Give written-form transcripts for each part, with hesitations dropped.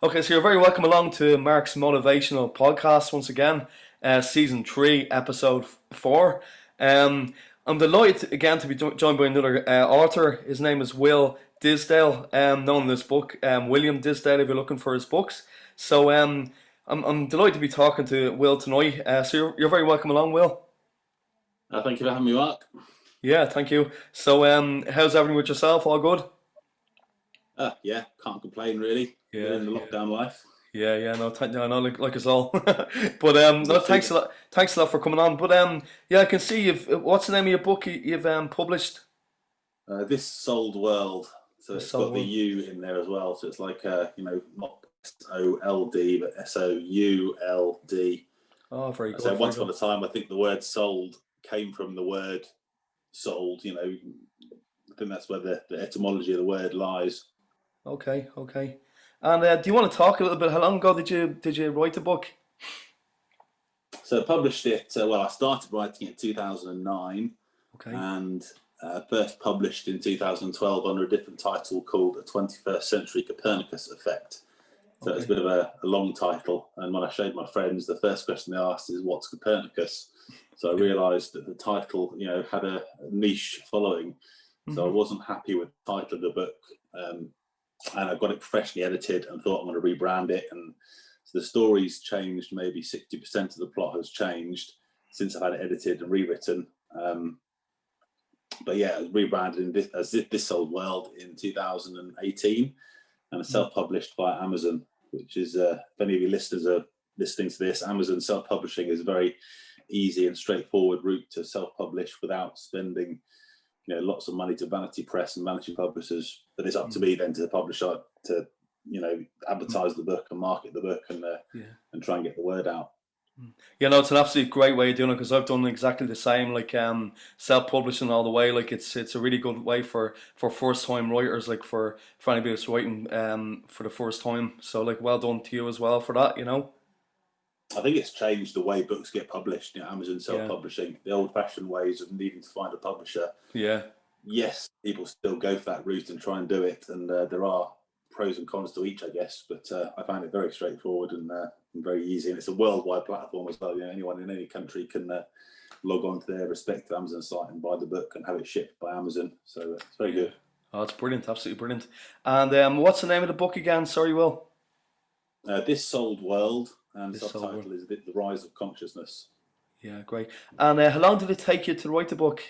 Okay, so you're very welcome along to Mark's Motivational Podcast once again, Season 3, Episode 4. I'm delighted again to be joined by another author. His name is Will Disdale, known in this book, William Disdale, if you're looking for his books. So I'm delighted to be talking to Will tonight. So you're very welcome along, Will. Thank you for having me, Mark. Yeah, thank you. So how's everything with yourself? All good? Yeah, can't complain really. Yeah, Living the lockdown life. yeah, no, no, no, like us all. But no, That's it. thanks a lot for coming on. But yeah, I can see you've. What's the name of your book you've published? This sold world, so The it's Soul got the World. U in there as well. So it's like not SOLD, but SOULD. Oh, very So good, very once good. upon a time, I think the word sold came from the word sold. I think that's where the etymology of the word lies. Okay, okay. And do you want to talk a little bit? How long ago did you write the book? So I published it. Well, I started writing it in 2009, Okay, and first published in 2012 under a different title called A 21st Century Copernicus Effect. So it's a okay. bit of a long title. And when I showed my friends, the first question they asked is, what's Copernicus? So I Yeah. realized that the title, had a niche following. So I Hmm. wasn't happy with the title of the book. And I got it professionally edited and thought I'm going to rebrand it. And so the story's changed, maybe 60% of the plot has changed since I've had it edited and rewritten. But yeah, it was rebranded as This Old World in 2018 and self-published by Amazon, which is, if any of your listeners are listening to this, Amazon self-publishing is a very easy and straightforward route to self-publish without spending, lots of money to vanity press and vanity publishers. But it's up to me then to the publisher to, advertise the book and market the book Yeah. and try and get the word out. Yeah, no, it's an absolute great way of doing it because I've done exactly the same, like self-publishing all the way. Like it's a really good way for first-time writers, like for anybody that's writing for the first time. So like, well done to you as well for that. I think it's changed the way books get published. Amazon Yeah, self-publishing, the old-fashioned ways of needing to find a publisher. yeah, Yes, people still go for that route and try and do it, and there are pros and cons to each, I guess. But I found it very straightforward and very easy, and it's a worldwide platform as well. Anyone in any country can log on to their respective Amazon site and buy the book and have it shipped by Amazon. So it's very yeah. good. Oh, it's brilliant, absolutely brilliant. And what's the name of the book again? Sorry, Will. This sold world, and This Soul World. subtitle is The Rise of Consciousness. Yeah, great. And how long did it take you to write the book?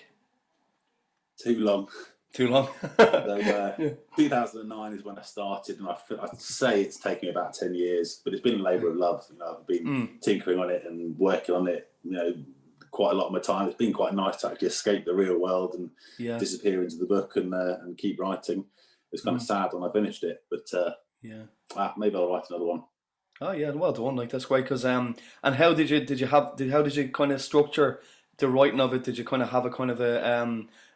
Too long. Too long. So Yeah. 2009 is when I started, and I'd say it's taken me about 10 years, but it's been a labour of love. I've been Mm, tinkering on it and working on it, quite a lot of my time. It's been quite nice to actually escape the real world and yeah. disappear into the book and keep writing. It's kind of Mm, sad when I finished it, but yeah. maybe I'll write another one. Oh yeah, well done. Like that's great. Because and how how did you kind of structure the writing of it? Did you kind of have a kind of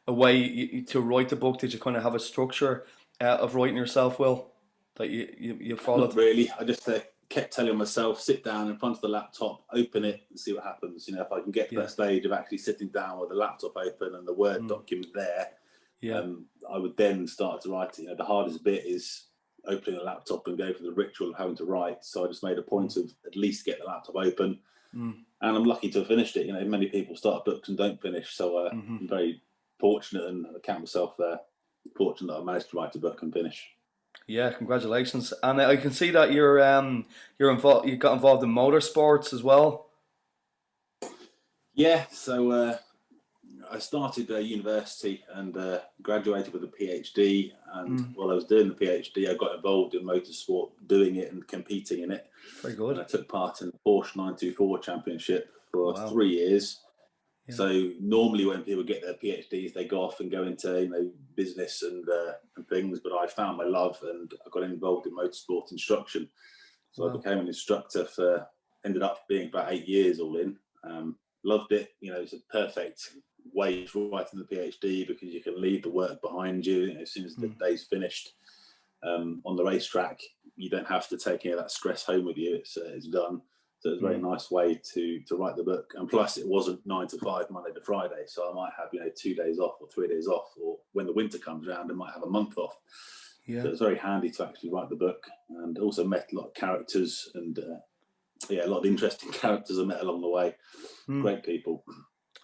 a way to write the book? Did you kind of have a structure of writing yourself, Will, that you Not followed? really. I just kept telling myself, sit down in front of the laptop, open it, and see what happens. If I can get to Yeah. that stage of actually sitting down with the laptop open and the Word Mm, document there, yeah. I would then start to write. The hardest bit is opening the laptop and going through the ritual of having to write. So I just made a Mm, point of at least get the laptop open, mm, and I'm lucky to have finished it. Many people start books and don't finish, so hmm. I'm very fortunate and I count myself fortunate that I managed to write a book and finish. Yeah, congratulations. And I can see that you're involved. You got involved in motorsports as well. Yeah, so I started university and graduated with a PhD. And Mm, while I was doing the PhD, I got involved in motorsport, doing it and competing in it. very And good. I took part in the Porsche 924 Championship for Wow. 3 years. Yeah. So normally when people get their PhDs, they go off and go into business and things. But I found my love and I got involved in motorsport instruction. So I Wow. became an instructor for ended up being about 8 years all in. Loved it. It's a perfect way to write in the PhD because you can leave the work behind you. As soon as the Mm, day's finished on the racetrack, you don't have to take any of that stress home with you. It's done. So it's a very mm. nice way to write the book. And plus, it wasn't 9 to 5 Monday to Friday, so I might have 2 days off or 3 days off, or when the winter comes around, I might have a month off. Yeah. So it's very handy to actually write the book, and also met a lot of characters and a lot of interesting characters I met along the way. Hmm. Great people.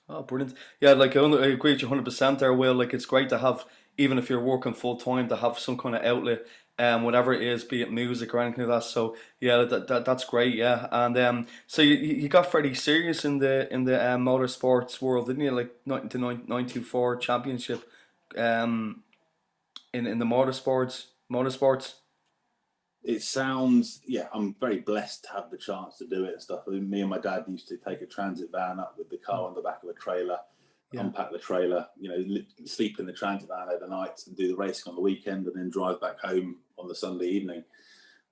Oh, brilliant. Yeah, like I agree with you 100% there, Will. Like it's great to have, even if you're working full time, to have some kind of outlet, whatever it is, be it music or anything like that. So yeah, that's great. Yeah, and so you got fairly serious in the motorsports world, didn't you? Like the 924 championship, um, in the motorsports. It sounds, yeah, I'm very blessed to have the chance to do it and stuff. I mean, me and my dad used to take a transit van up with the car on the back of a trailer, Yeah. unpack the trailer, sleep in the transit van overnight and do the racing on the weekend, and then drive back home on the Sunday evening.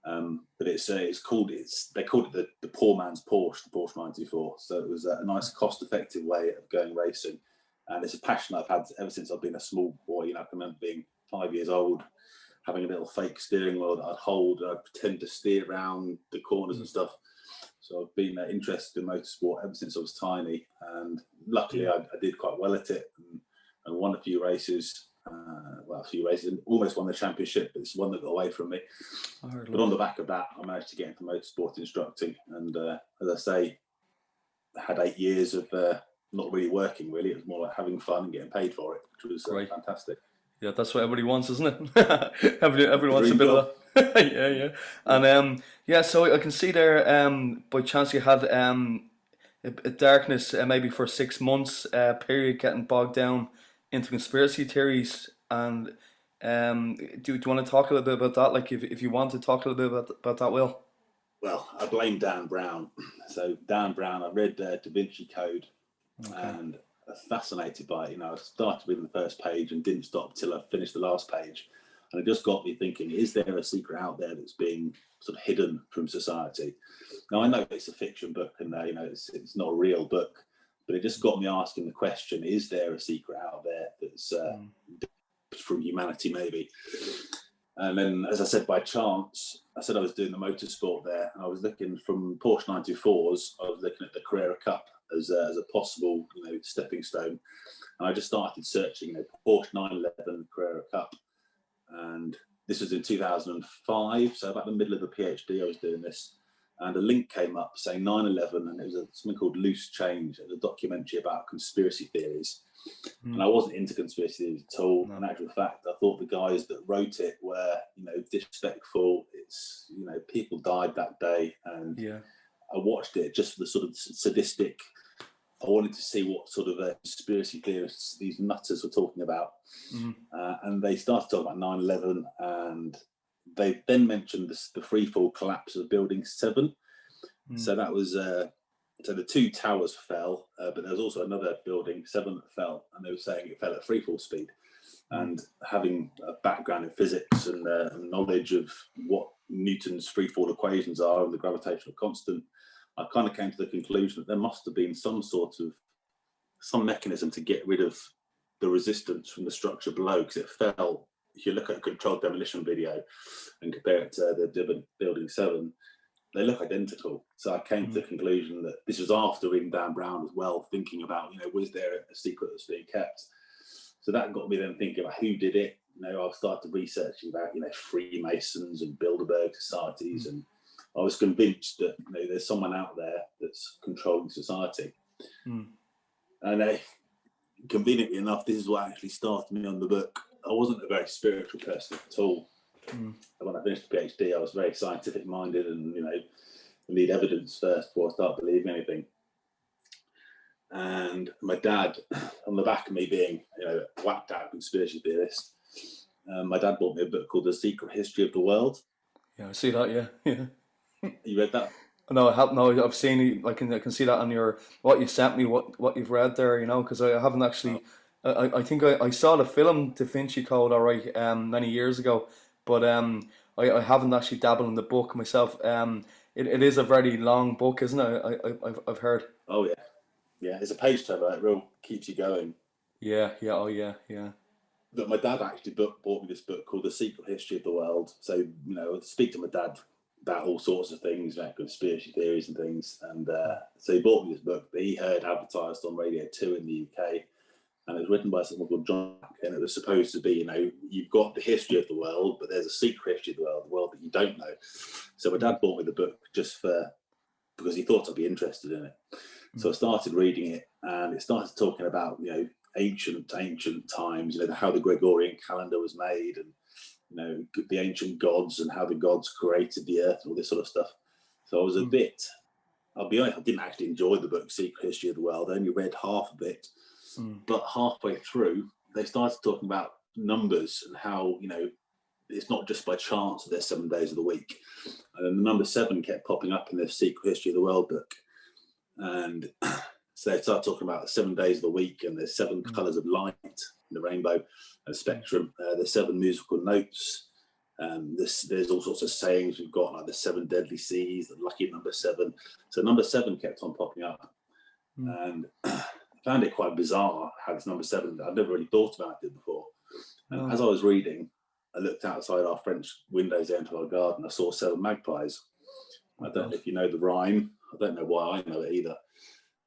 But they called it the poor man's Porsche, the Porsche 924. So it was a nice, cost-effective way of going racing, and it's a passion I've had ever since I've been a small boy. I can remember being 5 years old, having a little fake steering wheel that I'd hold and I'd pretend to steer around the corners and stuff. So I've been interested in motorsport ever since I was tiny, and luckily Yeah. I did quite well at it and won a few races. And almost won the championship, but it's one that got away from me. I heard, But look. on the back of that, I managed to get into motorsport instructing, and as I say, I had 8 years of not really working. Really, it was more like having fun and getting paid for it, which was Great. fantastic. Yeah, that's what everybody wants, isn't it? Everybody The wants a dream bit job. of that. Yeah, yeah. And yeah, so I can see there, by chance you had a darkness, maybe for 6 months period, getting bogged down into conspiracy theories. And do you want to talk a little bit about that? Like, if you want to talk a little bit about that, Will. Well, I blame Dan Brown. So Dan Brown, I read Da Vinci Code Okay. and fascinated by it. I started reading the first page and didn't stop till I finished the last page, and it just got me thinking: is there a secret out there that's being sort of hidden from society? Now I Yeah. know it's a fiction book, and it's not a real book, but it just got me asking the question: is there a secret out there that's Mm. from humanity, maybe? And then, as I said, by chance, I said I was doing the motorsport there, and I was looking from Porsche 924s. I was looking at the Carrera Cup as a possible, stepping stone. And I just started searching, Porsche 911 Carrera Cup, and this was in 2005. So about the middle of the PhD, I was doing this, and a link came up saying 911, and it was something called Loose Change, a documentary about conspiracy theories. And I wasn't into conspiracy theories at all. No. In actual fact, I thought the guys that wrote it were, disrespectful. It's, people died that day, and Yeah. I watched it just for the sort of sadistic. I wanted to see what sort of conspiracy theorists these nutters were talking about. Mm. And they started talking about 9/11, and they then mentioned the freefall collapse of Building 7. Mm. So that was so the two towers fell, but there was also another building 7 that fell, and they were saying it fell at freefall speed. And having a background in physics and knowledge of what Newton's freefall equations are and the gravitational constant, I kind of came to the conclusion that there must have been some mechanism to get rid of the resistance from the structure below, because it fell. If you look at a controlled demolition video and compare it to the Building 7, they look identical. So I came to the conclusion that this was after reading Dan Brown as well, thinking about, was there a secret that's being kept? So that got me then thinking about who did it. I started researching about, Freemasons and Bilderberg societies, and I was convinced that there's someone out there that's controlling society. And conveniently enough, this is what actually started me on the book. I wasn't a very spiritual person at all. When I finished the PhD, I was very scientific minded, and need evidence first before I start believing anything. And my dad, on the back of me being a whacked out conspiracy theorist, my dad bought me a book called The Secret History of the World. Yeah, I see that. Yeah, yeah. You read that? No, I have no. I've seen it. I can see that on your what you sent me. What you've read there. Because I haven't actually. I think I saw the film Da Vinci Code, all right, many years ago, but I haven't actually dabbled in the book myself. It is a very long book, isn't it? I've heard. Oh yeah, yeah. It's a page turner. It real keeps you going. Yeah, yeah, oh yeah, yeah. But my dad actually bought me this book called The Secret History of the World. So I speak to my dad about all sorts of things, like conspiracy theories and things. And so he bought me this book that he heard advertised on Radio 2 in the UK. and it was written by someone called John, and it was supposed to be, you know, you've got the history of the world, but there's a secret history of the world that you don't know. So my dad bought me the book just because he thought I'd be interested in it. So I started reading it, and it started talking about, you know, ancient times, you know, how the Gregorian calendar was made, and, you know, the ancient gods and how the gods created the earth and all this sort of stuff. So I was a bit, I'll be honest, I didn't actually enjoy the book Secret History of the World. I only read half of it. But halfway through, they started talking about numbers and how, you know, it's not just by chance that there's 7 days of the week. And then the number 7 kept popping up in the Secret History of the World book. And so they started talking about 7 days of the week, and there's 7 colours of light in the rainbow, a spectrum. There's 7 musical notes. There's all sorts of sayings we've got, like the 7 deadly seas, the lucky number 7. So number 7 kept on popping up. And I found it quite bizarre how this number 7, I'd never really thought about it before. And as I was reading, I looked outside our French windows there into our garden. I saw 7 magpies. I don't know if you know the rhyme. I don't know why I know it either.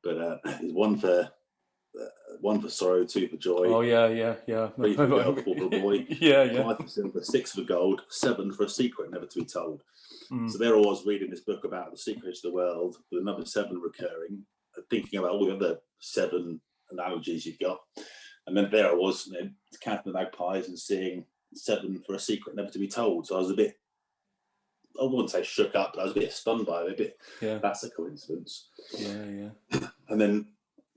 But it's one for sorrow, 2 for joy. Oh yeah. 3 for girl, 4 for boy. Yeah. 5 for silver, 6 for gold, 7 for a secret never to be told. So there I was reading this book about the secrets of the world with the number 7 recurring, thinking about all the other 7 analogies you've got. And then there I was, you know, counting the magpies and seeing 7 for a secret never to be told. So I was a bit, I wouldn't say shook up, but I was a bit stunned by it. That's a coincidence. Yeah. And then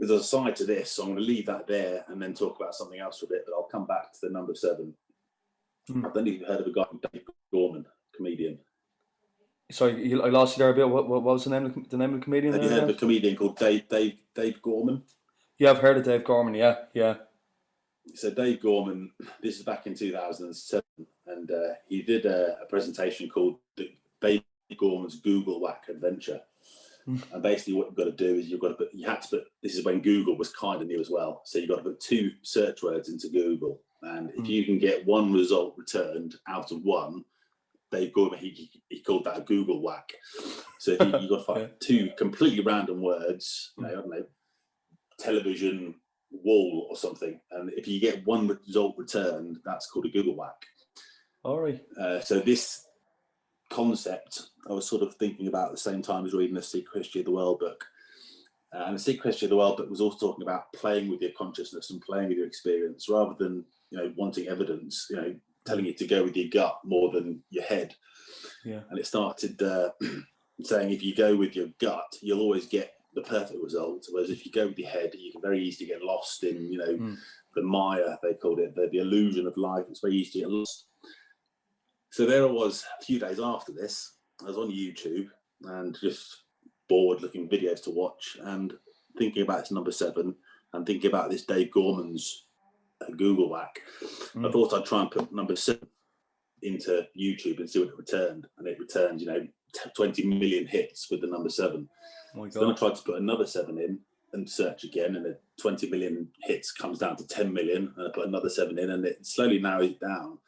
as a side to this, so I'm going to leave that there and then talk about something else for a bit, but I'll come back to the number 7. I don't know if you've heard of a guy called Dave Gorman, comedian. Sorry, I lost you there a bit. What was the name of the comedian? Have you heard of a comedian called Dave Gorman? Yeah, I've heard of Dave Gorman. Yeah. So Dave Gorman, this is back in 2007, and he did a presentation called Dave Gorman's Google Whack Adventure. And basically what you've got to do is you had to put, this is when Google was kind of new as well, so you've got to put 2 search words into Google, and if you can get 1 result returned out of 1, Dave Gorman, he called that a Google Whack. So if you've got to find 2 completely random words, you know, I don't know, television, wall or something, and if you get 1 result returned, that's called a Google Whack. All right. So this concept I was sort of thinking about at the same time as reading the Secret History of the World book. And the Secret History of the World book was also talking about playing with your consciousness and playing with your experience, rather than, you know, wanting evidence, you know, telling you to go with your gut more than your head. Yeah. And it started saying if you go with your gut, you'll always get the perfect result, whereas if you go with your head, you can very easily get lost in, you know, the Maya, they called it, the illusion of life. It's very easy to get lost. So there I was a few days after this. I was on YouTube and just bored looking videos to watch and thinking about this number 7 and thinking about this Dave Gorman's Google Whack. I thought I'd try and put number 7 into YouTube and see what it returned. And it returned, you know, 20 million hits with the number 7. Oh so then I tried to put another 7 in and search again, and the 20 million hits comes down to 10 million, and I put another 7 in, and it slowly narrows it down.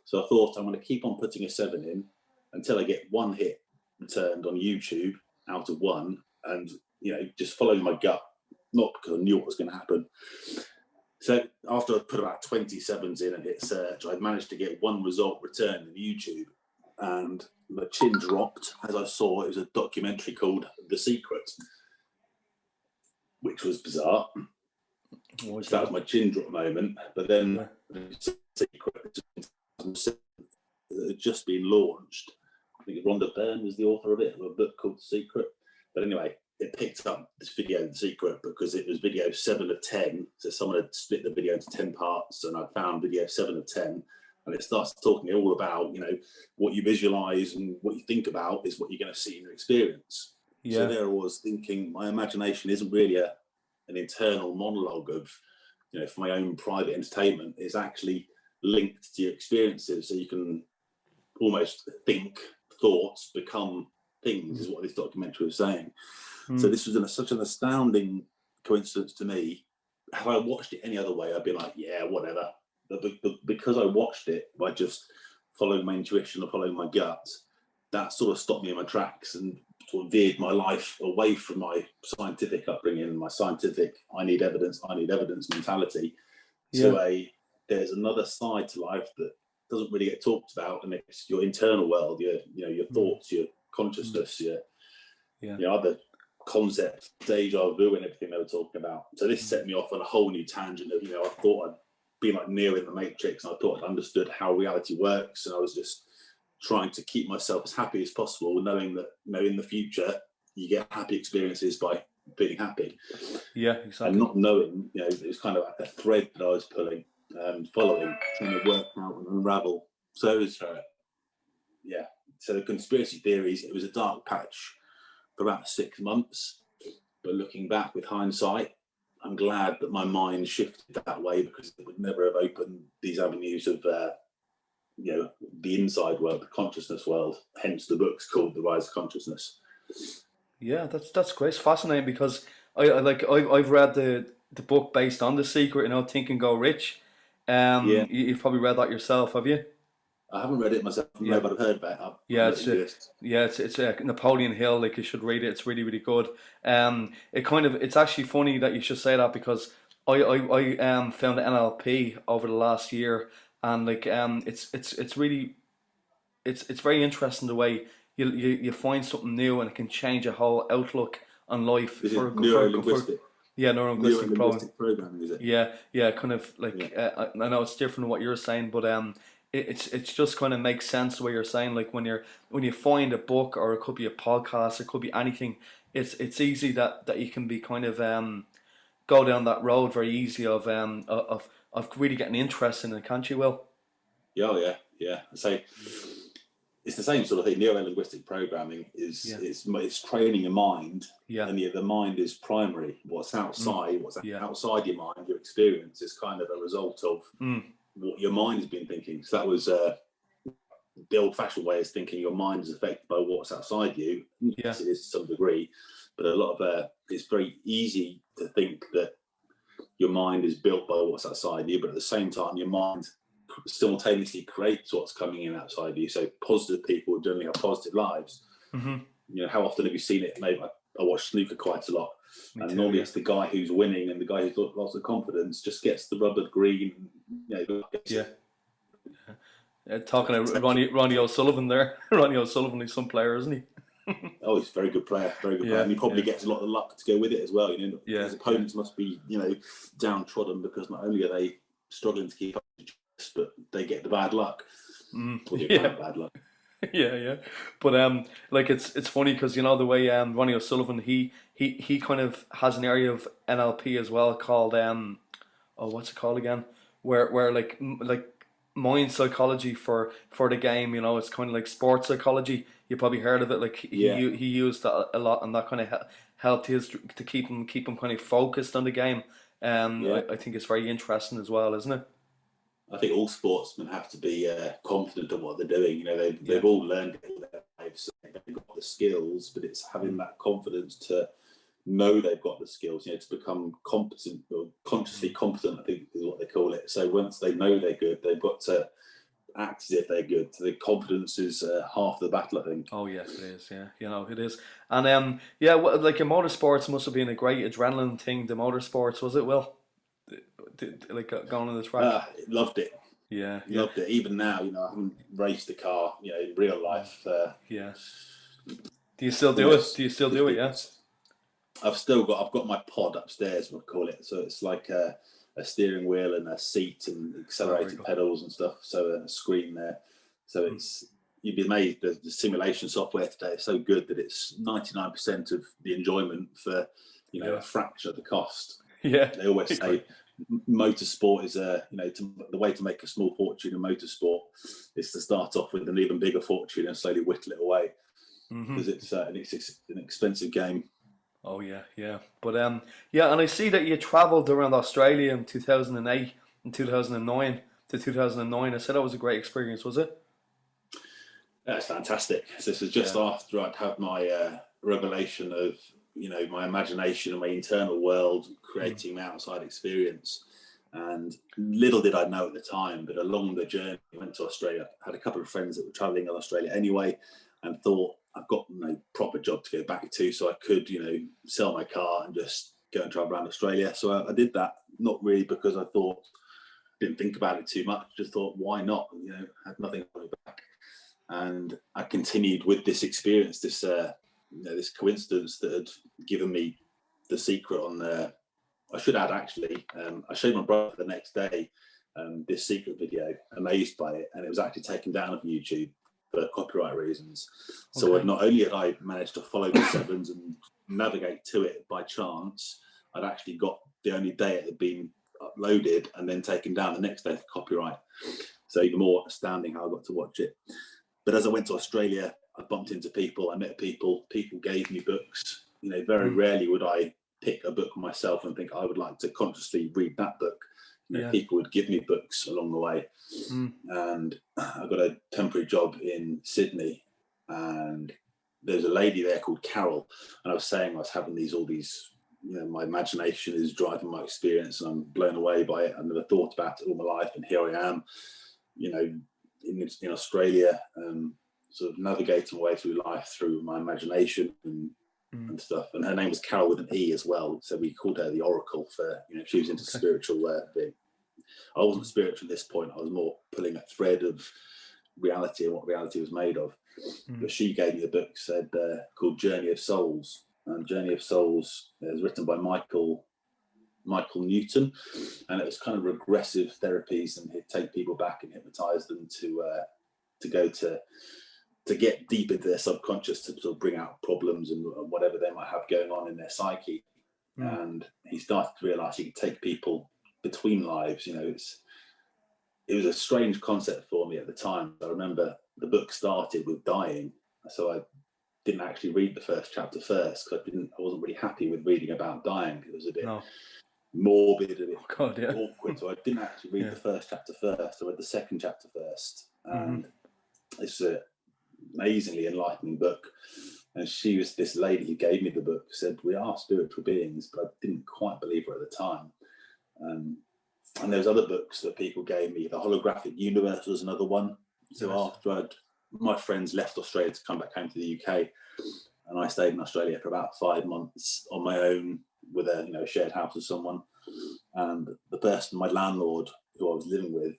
So I thought I'm going to keep on putting a 7 in until I get 1 hit returned on YouTube out of 1, and, you know, just following my gut, not because I knew what was going to happen. So after I put about 20 7s in and hit search, I managed to get 1 result returned on YouTube, and my chin dropped as I saw it was a documentary called The Secret, which was bizarre. So that was my chin drop moment. But then The Secret had just been launched. I think Rhonda Byrne was the author of it, of a book called The Secret. But anyway, it picked up this video, The Secret, because it was video 7 of 10. So someone had split the video into 10 parts, and I found video 7 of 10. And it starts talking all about, you know, what you visualize and what you think about is what you're going to see in your experience. Yeah. So there I was thinking, my imagination isn't really an internal monologue of, you know, for my own private entertainment. It's actually linked to your experiences, so you can almost think thoughts become things, is what this documentary was saying. So this was such an astounding coincidence to me. Had I watched it any other way, I'd be like, yeah, whatever. But because I watched it by just following my intuition or following my gut, that sort of stopped me in my tracks and sort of veered my life away from my scientific upbringing and my scientific I need evidence mentality, Yeah. There's another side to life that doesn't really get talked about, and it's your internal world, your Mm. thoughts, your Mm. consciousness, Yeah. your other concepts, deja vu, and everything they were talking about. So this Mm. set me off on a whole new tangent of, I thought I'd been like Neo in the Matrix, and I thought I'd understood how reality works, and I was just trying to keep myself as happy as possible, knowing that, in the future you get happy experiences by feeling happy, Yeah, and exactly. not knowing, it was kind of like a thread that I was pulling and following, trying to work out and unravel. So it was, so the conspiracy theories, it was a dark patch for about 6 months, but looking back with hindsight, I'm glad that my mind shifted that way, because it would never have opened these avenues of the inside world, the consciousness world. Hence the book's called The Rise of Consciousness. Yeah, that's great. It's fascinating because I've read the book based on The Secret, Think and Go Rich. Yeah, You've probably read that yourself, have you? I haven't read it myself, Yeah. no, but I've heard about it. I Yeah, know it exists. it's Napoleon Hill. Like, you should read it. It's really really good. It's actually funny that you should say that, because I found NLP over the last year, and it's really it's very interesting the way you find something new, and it can change your whole outlook on life This is for neuro-linguistic, yeah, neurolinguistic problem. programming, is it? Yeah, kind of Yeah. like I know it's different from what you're saying, but it's just kind of makes sense the way you're saying. Like, when you find a book, or it could be a podcast, it could be anything. It's easy that you can be kind of go down that road very easy of really getting interested in it, can't you, Will? Yeah, oh, yeah. So it's the same sort of thing. Neuro-linguistic programming is Yeah, it's training your mind, yeah, and the mind is primary. What's mm, yeah, outside your mind, your experience, is kind of a result of mm, what your mind has been thinking. So that was the old-fashioned way is thinking your mind is affected by what's outside you. yeah, Yes, it is to some degree, but a lot of it's very easy to think that your mind is built by what's outside you, but at the same time, your mind simultaneously creates what's coming in outside you. So positive people generally have positive lives. mm-hmm. How often have you seen it? Maybe I watch snooker quite a lot, Me and too. normally Yeah, it's the guy who's winning, and the guy who's got lots of confidence just gets the rubber green. yeah. Talking to Ronnie O'Sullivan there. Ronnie O'Sullivan is some player, isn't he? Oh, he's a very good player, Yeah, and he probably yeah, gets a lot of luck to go with it as well. yeah, His yeah. opponents must be, downtrodden, because not only are they struggling to keep up, but they get the bad luck, or the Yeah, apparent bad luck. yeah, yeah. But like, it's funny because the way Ronnie O'Sullivan, he kind of has an area of NLP as well, called oh, what's it called again? Where like mind psychology for the game. It's kind of like sports psychology. You probably heard of it. Like, Yeah, he used that a lot, and that kind of helped his to keep him kind of focused on the game. yeah. I think it's very interesting as well, isn't it? I think all sportsmen have to be confident of what they're doing. Yeah, They've all learned it all their lives, so they've got the skills, but it's having mm, that confidence to know they've got the skills. To become competent, or consciously mm. competent, I think is what they call it. So once they know they're good, they've got to act as if they're good. So the confidence is half the battle, I think. Oh yes, it is. Yeah, it is. And yeah, like, in motorsports must have been a great adrenaline thing. The motorsports, was it? Well, like, going on the track. Loved it. Yeah, yeah, Loved it. Even now, I haven't raced a car, in real mm, life. yeah. Do you still do it? Almost Do you still do it? 50 Yeah. I've got my pod upstairs, we'll call it. So it's like a steering wheel and a seat and Oh, very accelerated good. pedals and stuff. So a screen there. So Mm, you'd be amazed, the simulation software today is so good that it's 99% of the enjoyment for yeah, a fraction of the cost. yeah. They always Agree. say motorsport is the way to make a small fortune in motorsport is to start off with an even bigger fortune and slowly whittle it away, Hmm. because it's an expensive game. Oh yeah, yeah. But yeah, and I see that you travelled around Australia in 2008 and 2009 to 2009. I said that was a great experience, was it? That's fantastic. So this was just Yeah. after I'd had my revelation of my imagination and my internal world Mm, creating my outside experience. And little did I know at the time, but along the journey, I went to Australia. I had a couple of friends that were traveling in Australia anyway, and thought I've got no proper job to go back to, so I could sell my car and just go and travel around Australia. So I did that, not really because I thought didn't think about it too much. Just thought, why not? You know, had nothing to hold back, and I continued with this experience, this this coincidence that had given me the secret on the. I should add, actually, I showed my brother the next day this secret video, amazed by it, and it was actually taken down of YouTube for copyright reasons. So not only had I managed to follow the sevens and navigate to it by chance, I'd actually got the only day it had been uploaded and then taken down the next day for copyright. So even more astounding how I got to watch it. But as I went to Australia, I bumped into people, I met people gave me books. You know, very rarely would I pick a book myself and think I would like to consciously read that book. You know, people would give me books along the way. And I got a temporary job in Sydney, and there's a lady there called Carol, and I was saying I was having all these, you know, my imagination is driving my experience and I'm blown away by it. I never thought about it all my life, and here I am, you know, in Australia, sort of navigating my way through life through my imagination and stuff. And her name was Carol with an E as well, so we called her the Oracle for, you know, she was into spiritual being. I wasn't spiritual at this point. I was more pulling a thread of reality and what reality was made of. But she gave me a book called Journey of Souls, and Journey of Souls is written by Michael Newton, and it was kind of regressive therapies, and he'd take people back and hypnotize them to go to get deep into their subconscious to sort of bring out problems and whatever they might have going on in their psyche. And he started to realize he could take people between lives. You know, it was a strange concept for me at the time. I remember the book started with dying, so I didn't actually read the first chapter first because I wasn't really happy with reading about dying. It was a bit morbid, a bit awkward. So I didn't actually read the first chapter first. I read the second chapter first, and it's an amazingly enlightening book. And she was this lady who gave me the book, said we are spiritual beings, but I didn't quite believe her at the time. And there was other books that people gave me. The Holographic Universe was another one. So after my friends left Australia to come back home to the UK, and I stayed in Australia for about 5 months on my own with a shared house with someone. And the person, my landlord, who I was living with,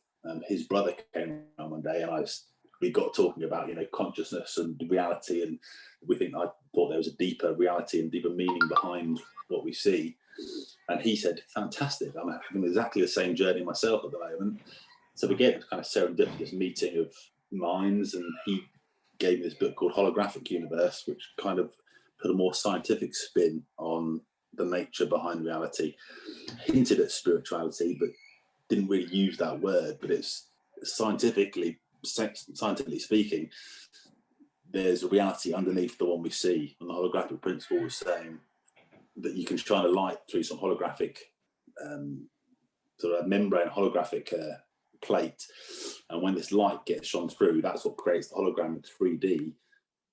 his brother came around one day, and we got talking about consciousness and reality, and I thought there was a deeper reality and deeper meaning behind what we see. And he said, fantastic, I'm having exactly the same journey myself at the moment. So again, it was kind of serendipitous meeting of minds, and he gave me this book called Holographic Universe, which kind of put a more scientific spin on the nature behind reality, hinted at spirituality, but didn't really use that word. But it's scientifically speaking, there's a reality underneath the one we see. And the holographic principle was saying that you can shine a light through some holographic sort of membrane, holographic plate, and when this light gets shone through, that's what creates the hologram in 3D.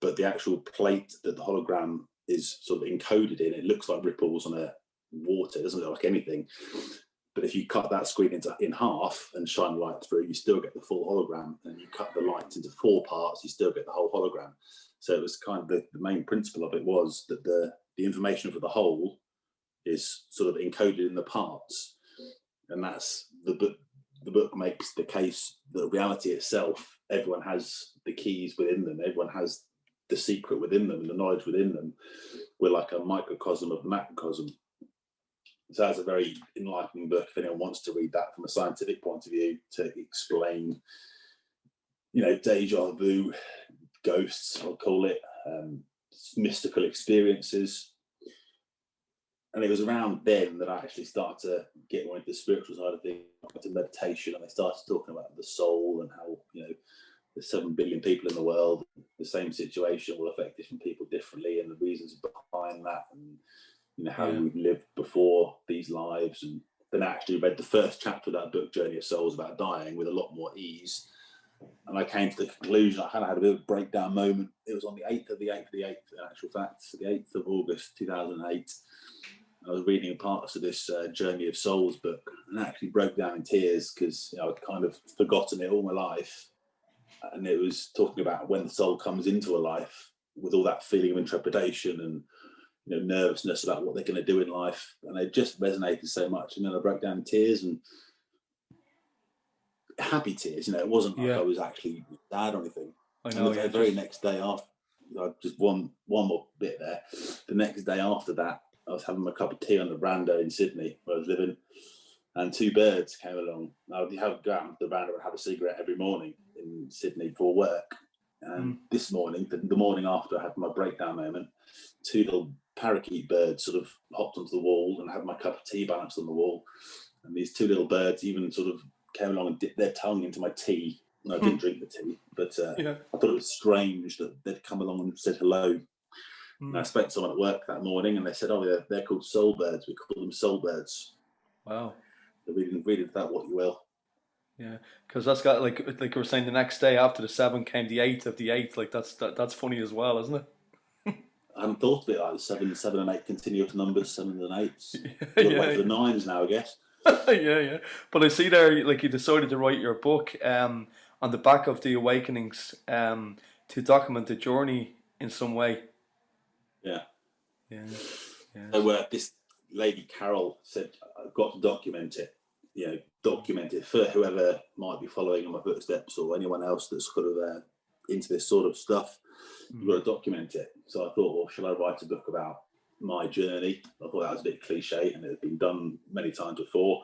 But the actual plate that the hologram is sort of encoded in, it looks like ripples on a water. It doesn't look like anything. But if you cut that screen in half and shine light through, you still get the full hologram. And you cut the light into 4 parts, you still get the whole hologram. So it was kind of the main principle of it was that the information for the whole is sort of encoded in the parts. And that's the book. The book makes the case that reality itself, everyone has the keys within them. Everyone has the secret within them and the knowledge within them. We're like a microcosm of the macrocosm. So that's a very enlightening book if anyone wants to read that from a scientific point of view, to explain, deja vu, ghosts, I'll call it, mystical experiences. And it was around then that I actually started to get more into the spiritual side of things, into meditation, and I started talking about the soul and how, there's 7 billion people in the world. The same situation will affect different people differently, and the reasons behind that, and how we've lived before these lives. And then I actually read the first chapter of that book, Journey of Souls, about dying, with a lot more ease. And I came to the conclusion, I kind of had a bit of a breakdown moment. It was on the 8th of the 8th, in actual fact, the 8th of August, 2008. I was reading parts of this Journey of Souls book, and I actually broke down in tears because I'd kind of forgotten it all my life. And it was talking about when the soul comes into a life with all that feeling of intrepidation and nervousness about what they're going to do in life. And it just resonated so much. And then I broke down in tears, and happy tears. It wasn't like Yeah. I was actually sad or anything. I And know. the Yeah. very next day after, just one more bit there. The next day after that, I was having my cup of tea on the veranda in Sydney where I was living, and two birds came along. I would go out to the veranda and have a cigarette every morning in Sydney before work. And this morning, the morning after I had my breakdown moment, two little parakeet birds sort of hopped onto the wall, and I had my cup of tea balanced on the wall. And these two little birds even sort of came along and dipped their tongue into my tea. And I didn't drink the tea, but I thought it was strange that they'd come along and said hello. And I spoke to someone at work that morning, and they said, "Oh, they're called soul birds. We call them soul birds." Wow. So read that what you will. Yeah, because that's got like you were saying, the next day after the 7 came the 8 of the 8. Like that's funny as well, isn't it? I hadn't thought of it like 7 and 8 continuous numbers, 7 and 8s. Yeah, Got to wait for the 9s now, I guess. yeah. But I see there, like you decided to write your book on the back of the awakenings to document the journey in some way. Yeah. Yeah. So this lady Carol said, "I've got to document it. Document it for whoever might be following in my footsteps or anyone else that's sort of into this sort of stuff. You've got to document it." So I thought, well, shall I write a book about my journey? I thought that was a bit cliche, and it had been done many times before.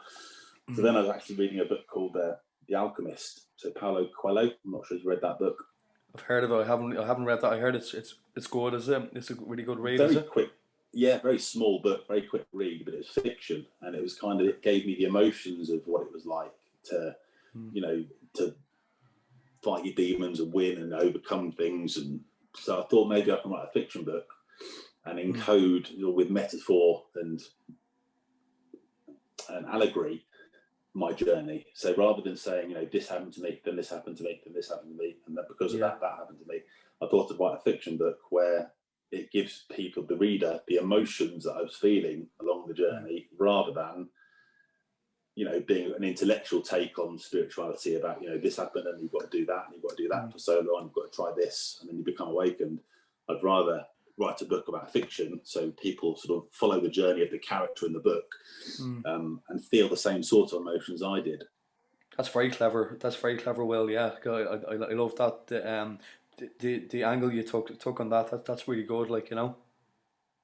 So then I was actually reading a book called The Alchemist. So Paulo Coelho. I'm not sure if you read that book. I've heard of it. I haven't read that. I heard it's good. Is it? It's a really good read. Very Is it? quick. Yeah, very small book, very quick read, but it was fiction, and it was it gave me the emotions of what it was like to, to fight your demons and win and overcome things. And so I thought maybe I can write a fiction book and encode with metaphor and allegory my journey. So rather than saying, this happened to me, then this happened to me, then this happened to me, and then because of that happened to me, I thought I'd write a fiction book where it gives people, the reader, the emotions that I was feeling along the journey, rather than, being an intellectual take on spirituality about, this happened and you've got to do that and you've got to do that for so long, you've got to try this, and then you become awakened. I'd rather write a book about fiction so people sort of follow the journey of the character in the book and feel the same sort of emotions I did. That's very clever. That's very clever, Will. Yeah, I love that. The angle you took on that. That's really good.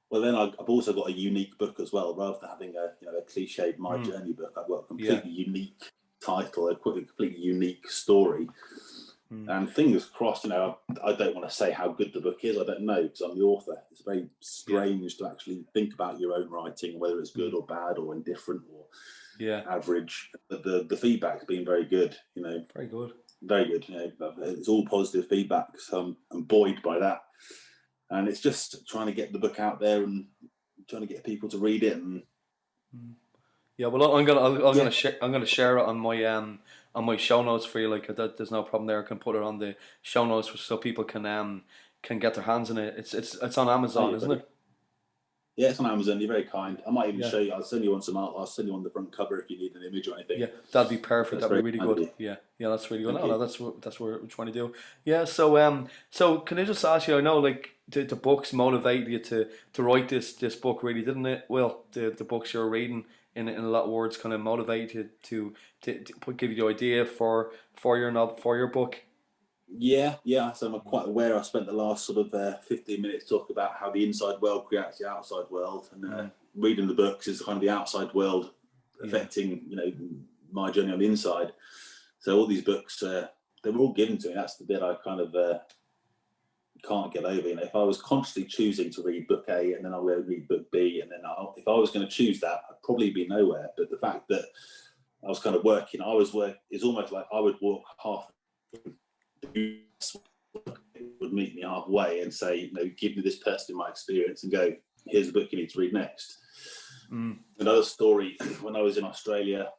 Well, then I've also got a unique book as well. Rather than having a cliched My Journey book, I've got a completely unique title, a completely unique story. And fingers crossed, I don't want to say how good the book is. I don't know, because I'm the author. It's very strange to actually think about your own writing, whether it's good or bad or indifferent or average. But the feedback's been very good. Very good. Very good. It's all positive feedback, so I'm buoyed by that. And it's just trying to get the book out there and trying to get people to read it. And yeah, well, I'm gonna share it on my show notes for you. There's no problem there. I can put it on the show notes so people can get their hands on it. It's on Amazon, isn't it? Yeah, it's on Amazon. You're very kind. I might even show you. I'll send you on some art. I'll send you on the front cover if you need an image or anything. Yeah, that'd be perfect. That'd be really good. Yeah, that's really good. No, that's what we're trying to do. Yeah, so can I just ask you? I know, the books motivated you to write this book, really, didn't it? Well, the books you're reading in a lot of words kind of motivated you to give you the idea for your book. Yeah. So I'm quite aware. I spent the last sort of 15 minutes talking about how the inside world creates the outside world, and reading the books is kind of the outside world affecting, my journey on the inside. So all these books, they were all given to me. That's the bit I kind of can't get over. If I was consciously choosing to read book A and then I'll read book B, and then if I was going to choose that, I'd probably be nowhere. But the fact that I was kind of working, it's almost like I would walk half. Would meet me halfway and say, give me this person in my experience and go, here's the book you need to read next. Another story, when I was in Australia,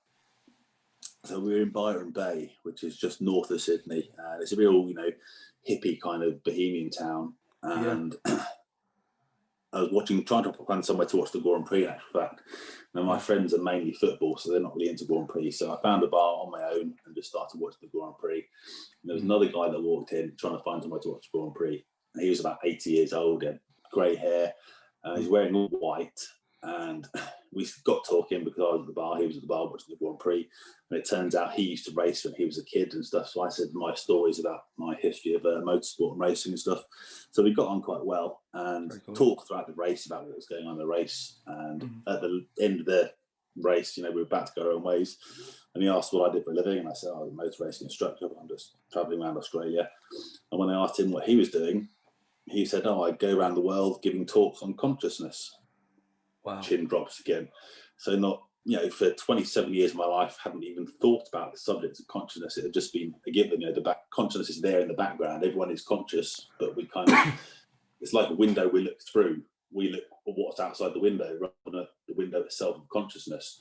so we were in Byron Bay, which is just north of Sydney. It's a real, hippie kind of bohemian town. And I was trying to find somewhere to watch the Grand Prix, in actual fact. Now, my friends are mainly football, so they're not really into Grand Prix. So I found a bar on my own and just started watching the Grand Prix. And there was another guy that walked in trying to find somewhere to watch the Grand Prix. And he was about 80 years old, had grey hair, and he's wearing all white. And we got talking because I was at the bar, he was at the bar watching the Grand Prix, and it turns out he used to race when he was a kid and stuff. So I said my stories about my history of motorsport and racing and stuff. So we got on quite well and talked throughout the race about what was going on in the race. And at the end of the race, we were about to go our own ways. And he asked what I did for a living, and I said, I was a motor racing instructor, but I'm just traveling around Australia. And when I asked him what he was doing, he said, I go around the world giving talks on consciousness. Wow. Chin drops again. So not, for 27 years of my life, hadn't even thought about the subject of consciousness. It had just been a given. Consciousness is there in the background. Everyone is conscious, but we kind of, it's like a window we look through. We look at what's outside the window rather than the window itself of consciousness.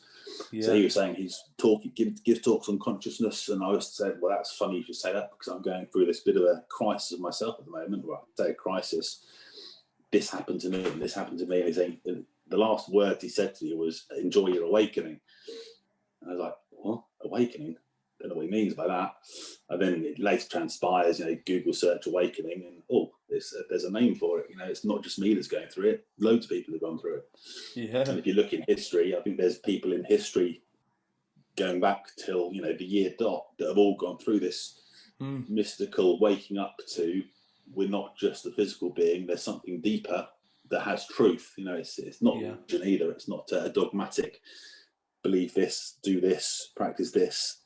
Yeah. So he was saying gives talks on consciousness, and I said, well, that's funny you should say that because I'm going through this bit of a crisis of myself at the moment. Well, I say a crisis. This happened to me, and this happened to me, and he's saying, the last word he said to me was, enjoy your awakening. And I was like, what? Awakening? Don't know what he means by that. And then it later transpires, Google search awakening, and there's a name for it. It's not just me that's going through it. Loads of people have gone through it. Yeah. And if you look in history, I think there's people in history going back till, the year dot that have all gone through this mystical waking up to, we're not just a physical being, there's something deeper that has truth. It's not religion either. It's not a dogmatic believe this, do this, practice this.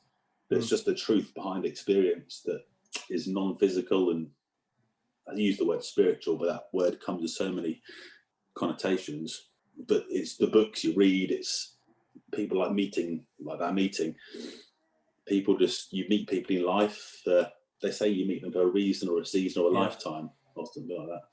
There's just the truth behind experience that is non-physical, and I use the word spiritual, but that word comes with so many connotations. But it's the books you read, it's people like that meeting. People you meet people in life. They say you meet them for a reason or a season or a lifetime, or something like that.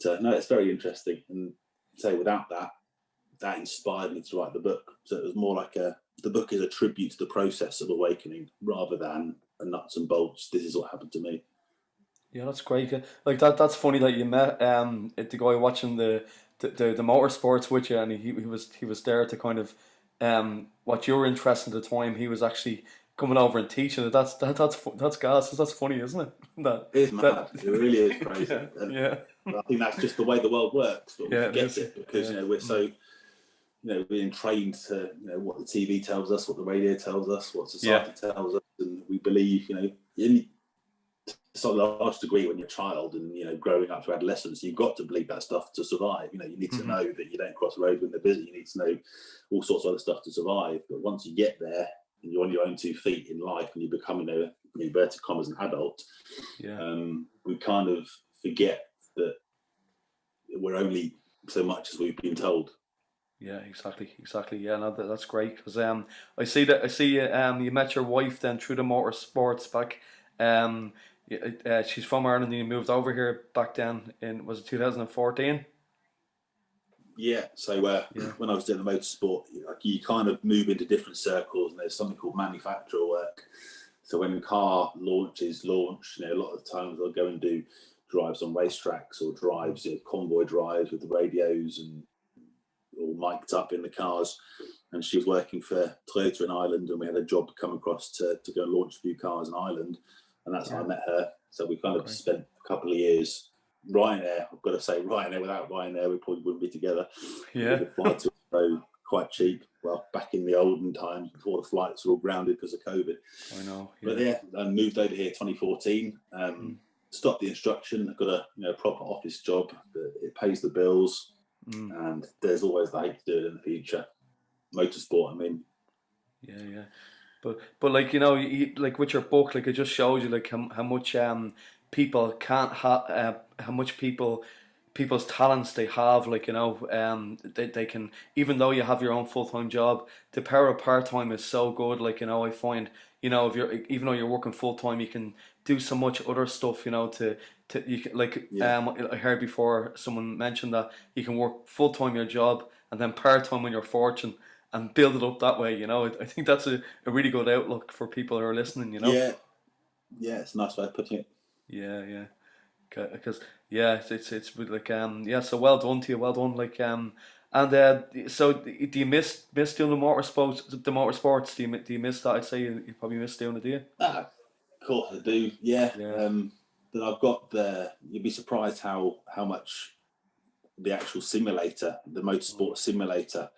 But no, it's very interesting. And say without that inspired me to write the book. So it was more like the book is a tribute to the process of awakening rather than a nuts and bolts, this is what happened to me. Yeah, that's great. Like that's funny that you met the guy watching the motorsports with you, and he was there to kind of what your interest at the time. He was actually coming over and teaching it. That's gas. That's funny, isn't it? It is mad. It really is crazy. Yeah. I think that's just the way the world works, but we forget it because we're so being trained to what the TV tells us, what the radio tells us, what society tells us, and we believe in to a large degree when you're a child and growing up through adolescence, you've got to believe that stuff to survive. You need to know that you don't cross the road when they're busy. You need to know all sorts of other stuff to survive. But once you get there and you're on your own 2 feet in life and you become in inverted commas an adult, we kind of forget that we're only so much as we've been told. Yeah, exactly. Yeah, no, that's great because I see you met your wife then through the motorsports back. She's from Ireland and you moved over here back then was it 2014? Yeah, so when I was doing the motorsport, you kind of move into different circles, and there's something called manufacturer work. So when a car launches, a lot of the times they'll go and do drives on racetracks or drives, convoy drives with the radios and all mic'd up in the cars. And she was working for Toyota in Ireland, and we had a job to come across to go and launch a few cars in Ireland, and that's how I met her. So we kind of spent a couple of years. Ryanair, I've got to say, without Ryanair, we probably wouldn't be together. Yeah. The flights were quite cheap. Well, back in the olden times, before the flights were all grounded because of COVID. I know. Yeah. But I moved over here 2014. Stopped the instruction. Got a proper office job. It pays the bills, and there's always the hope to do it in the future. Motorsport, I mean. Yeah. But like like with your book, like it just shows you like how much people can't have how much people's talents they have, like they can, even though you have your own full-time job, the power of part-time is so good. Like I find if you're, even though you're working full-time, you can do so much other stuff to you can, like I heard before someone mentioned that you can work full-time your job and then part-time on your fortune and build it up that way. I think that's a really good outlook for people who are listening. Yeah, it's a nice way of putting it. Yeah. Because it's like so well done to you, well done. Like and so do you miss doing the motorsports? Do you miss that? I'd say you probably miss doing it, do you? Of course I do. Yeah. But I've got you'd be surprised how much the actual simulator, the motorsport simulator,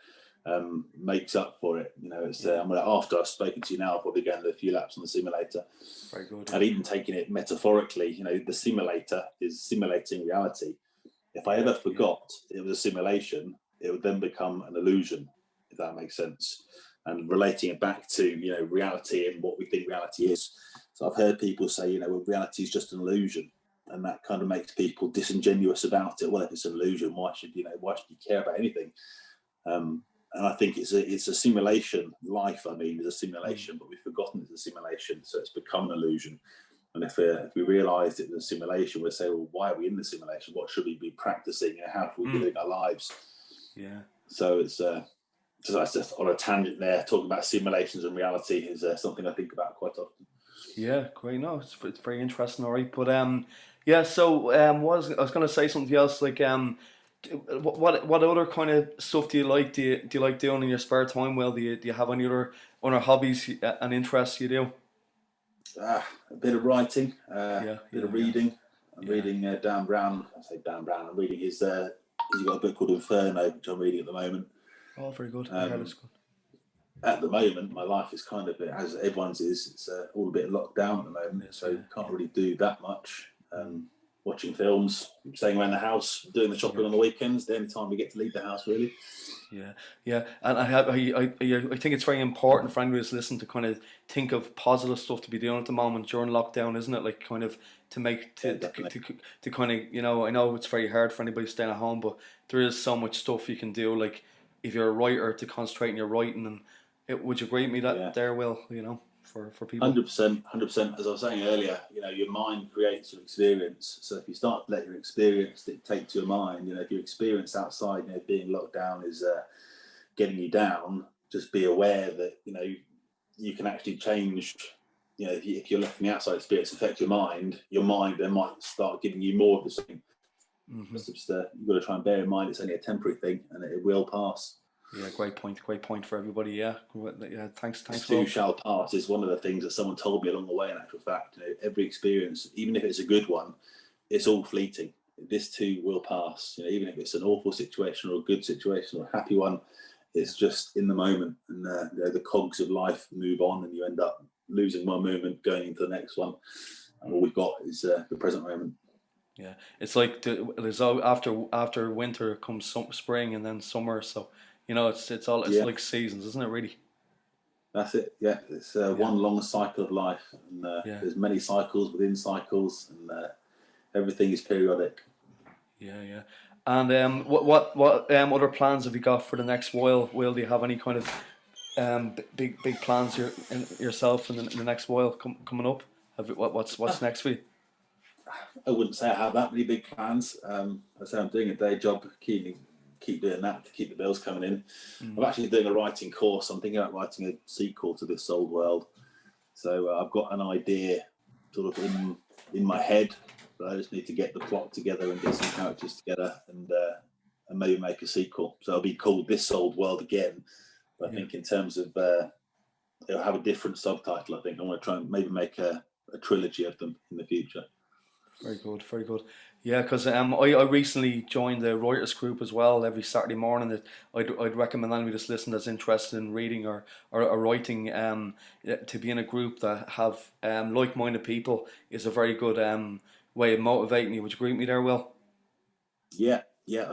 makes up for it. It's after I've spoken to you now, I'll probably go and do a few laps on the simulator. Very good. And even taking it metaphorically, the simulator is simulating reality. If I ever forgot it was a simulation, it would then become an illusion, if that makes sense. And relating it back to reality and what we think reality is. So I've heard people say, well, reality is just an illusion, and that kind of makes people disingenuous about it. Well, if it's an illusion, why should you care about anything? And I think it's a simulation. Life, is a simulation, but we've forgotten it's a simulation, so it's become an illusion. And if we realised it was a simulation, we'd say, well, why are we in the simulation? What should we be practicing? How should we be living our lives? Yeah. So it's that's just on a tangent there. Talking about simulations and reality is something I think about quite often. Yeah, great. No, it's very interesting. All right, but yeah. So I was going to say something else. Like what other kind of stuff do you like? Do you like doing in your spare time? Well, do you have any other hobbies and interests you do? A bit of writing, Yeah, bit of reading. I'm Yeah. reading Dan Brown. I say Dan Brown. I'm reading his. He's got a book called Inferno, which I'm reading at the moment. Oh, very good. I heard it's good. At the moment, my life is kind of, as everyone's is, it's all a bit locked down at the moment, Yes, so can't really do that much. Watching films, staying around the house, doing the shopping on the weekends, the only time we get to leave the house, really. Yeah, yeah, and I think it's very important for anyone who's listening to kind of think of positive stuff to be doing at the moment during lockdown, isn't it? Like kind of to make Yeah, definitely. to kind of I know it's very hard for anybody staying at home, but there is so much stuff you can do. Like if you're a writer, to concentrate on your writing, and would you agree with me that Yeah. there will for people? 100%, 100%. As I was saying earlier, your mind creates your experience. So if you start to let your experience dictate to your mind, if your experience outside, being locked down is getting you down, just be aware that you can actually change. If you're letting the outside experience affect your mind then might start giving you more of the same. Mm-hmm. Just you've got to try and bear in mind it's only a temporary thing and it will pass. Yeah, great point for everybody. Yeah, thanks. This too shall pass is one of the things that someone told me along the way. In actual fact, every experience, even if it's a good one, it's all fleeting. This too will pass. Even if it's an awful situation or a good situation or a happy one, it's just in the moment, and the cogs of life move on, and you end up losing one moment, going into the next one. And all we've got is the present moment. Yeah, it's like there's after winter comes spring and then summer. So it's like seasons, isn't it? Really. That's it. Yeah, it's one long cycle of life, and there's many cycles within cycles, and everything is periodic. Yeah. And what other plans have you got for the next while? Will, do you have any kind of big plans yourself in the next while coming up? What's next for you? I wouldn't say I have that many big plans. I say I'm doing a day job, keep doing that to keep the bills coming in. I'm actually doing a writing course. I'm thinking about writing a sequel to This Old World. So I've got an idea sort of in my head, but I just need to get the plot together and get some characters together and maybe make a sequel. So it'll be called This Old World again. But I think in terms of it'll have a different subtitle. I think I want to try and maybe make a trilogy of them in the future. Very good, very good. Yeah, because I recently joined the writers group as well. Every Saturday morning, I'd recommend anybody that's listening that's interested in reading or writing to be in a group that have like-minded people is a very good way of motivating you. Would you agree with me there, Will? Yeah.